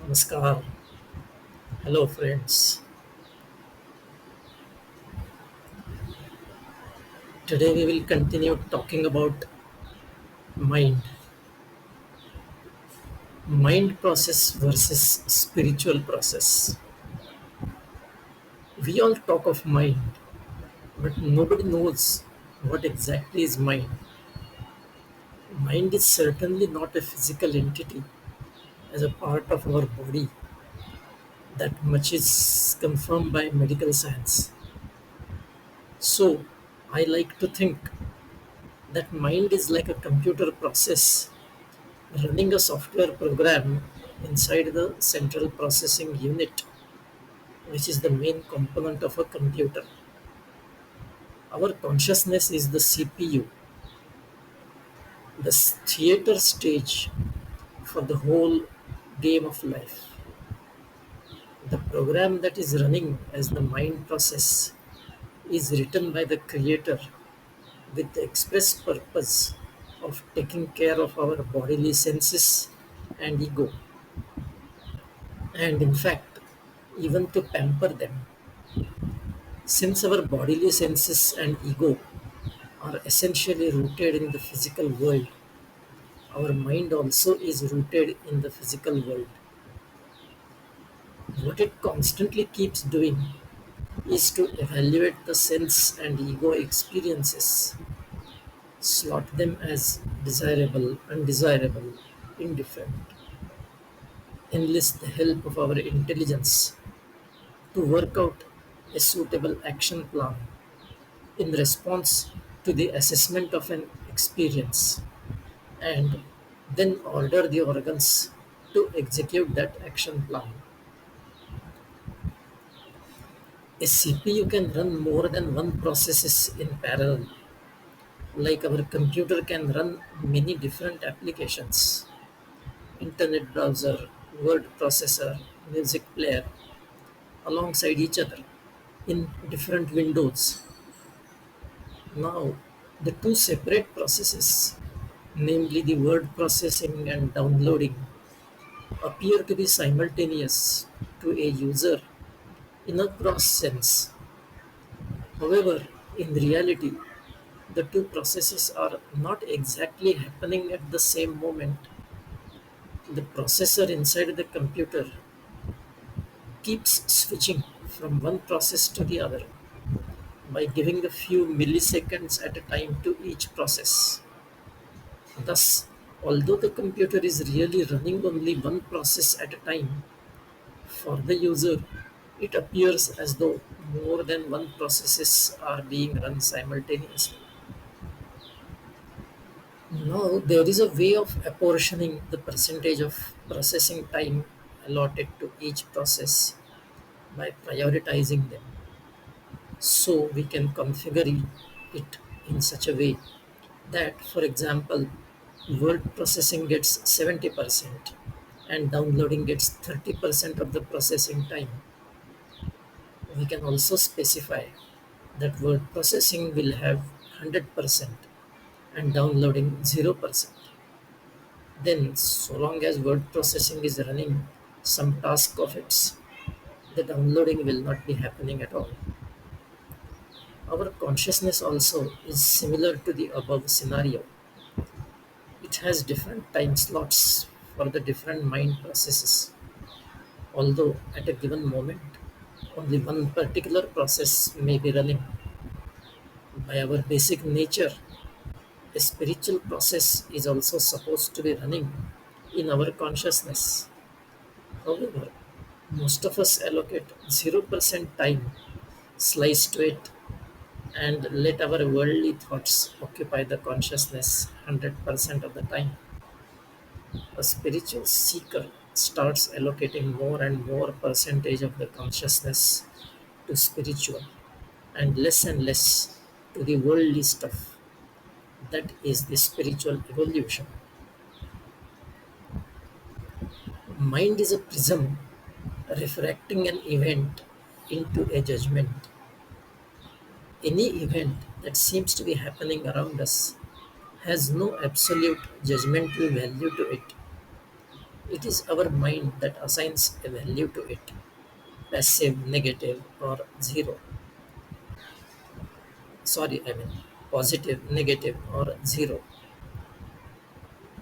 Namaskar. Hello, friends. Today we will continue talking about mind, mind process versus spiritual process. We all talk of mind, but nobody knows what exactly is mind. Mind is certainly not a physical entity as a part of our body. That much is confirmed by medical science. So, I like to think that mind is like a computer process running a software program inside the central processing unit, which is the main component of a computer. Our consciousness is the CPU, the theater stage for the whole game of life. The program that is running as the mind process is written by the creator with the express purpose of taking care of our bodily senses and ego, and in fact, even to pamper them. Since our bodily senses and ego are essentially rooted in the physical world, our mind also is rooted in the physical world. What it constantly keeps doing is to evaluate the sense and ego experiences, slot them as desirable, undesirable, indifferent, enlist the help of our intelligence to work out a suitable action plan in response to the assessment of an experience, and then order the organs to execute that action plan. A CPU can run more than one processes in parallel, like our computer can run many different applications, internet browser, word processor, music player, alongside each other in different windows. Now, the two separate processes, namely the word processing and downloading, appear to be simultaneous to a user in a cross sense. However, in reality, the two processes are not exactly happening at the same moment. The processor inside the computer keeps switching from one process to the other by giving a few milliseconds at a time to each process. Thus, although the computer is really running only one process at a time, for the user, it appears as though more than one processes are being run simultaneously. Now, there is a way of apportioning the percentage of processing time allotted to each process by prioritizing them. So, we can configure it in such a way that, for example, word processing gets 70% and downloading gets 30% of the processing time. We can also specify that word processing will have 100% and downloading 0%. Then, so long as word processing is running some task of its, the downloading will not be happening at all. Our consciousness also is similar to the above scenario. It has different time slots for the different mind processes, although at a given moment, only one particular process may be running. By our basic nature, a spiritual process is also supposed to be running in our consciousness. However, most of us allocate 0% time slice to it and let our worldly thoughts occupy the consciousness 100% of the time. A spiritual seeker starts allocating more and more percentage of the consciousness to spiritual and less to the worldly stuff. That is the spiritual evolution. Mind is a prism refracting an event into a judgment. Any event that seems to be happening around us has no absolute judgmental value to it. It is our mind that assigns a value to it, passive, negative, or zero. Sorry, I mean positive, negative, or zero.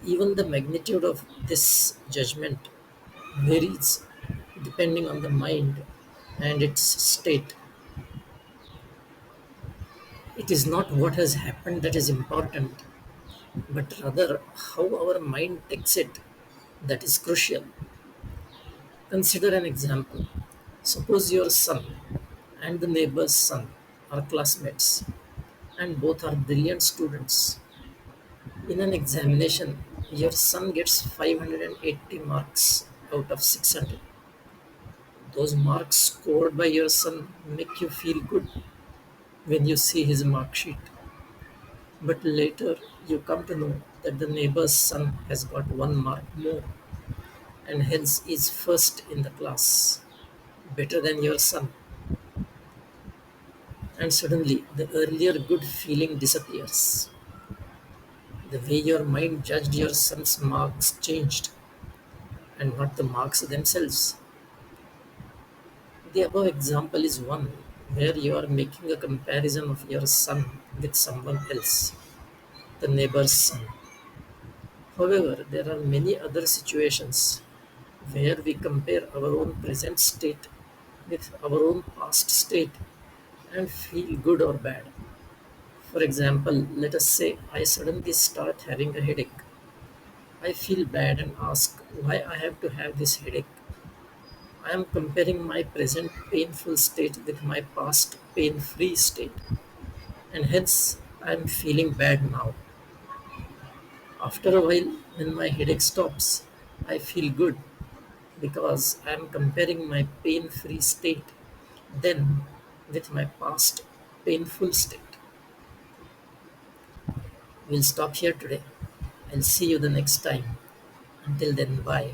Even the magnitude of this judgment varies depending on the mind and its state. It is not what has happened that is important, but rather how our mind takes it that is crucial. Consider an example. Suppose your son and the neighbor's son are classmates and both are brilliant students. In an examination, your son gets 580 marks out of 600. Those marks scored by your son make you feel good when you see his mark sheet. But later you come to know that the neighbor's son has got 1 mark more and hence is first in the class, better than your son. And suddenly the earlier good feeling disappears. The way your mind judged your son's marks changed, and not the marks themselves. The above example is one where you are making a comparison of your son with someone else, the neighbor's son. However, there are many other situations where we compare our own present state with our own past state and feel good or bad. For example, let us say I suddenly start having a headache. I feel bad and ask why I have to have this headache. I am comparing my present painful state with my past pain free state, and hence I am feeling bad now. After a while, when my headache stops, I feel good because I am comparing my pain free state then with my past painful state. We'll stop here today. I'll see you the next time. Until then, bye.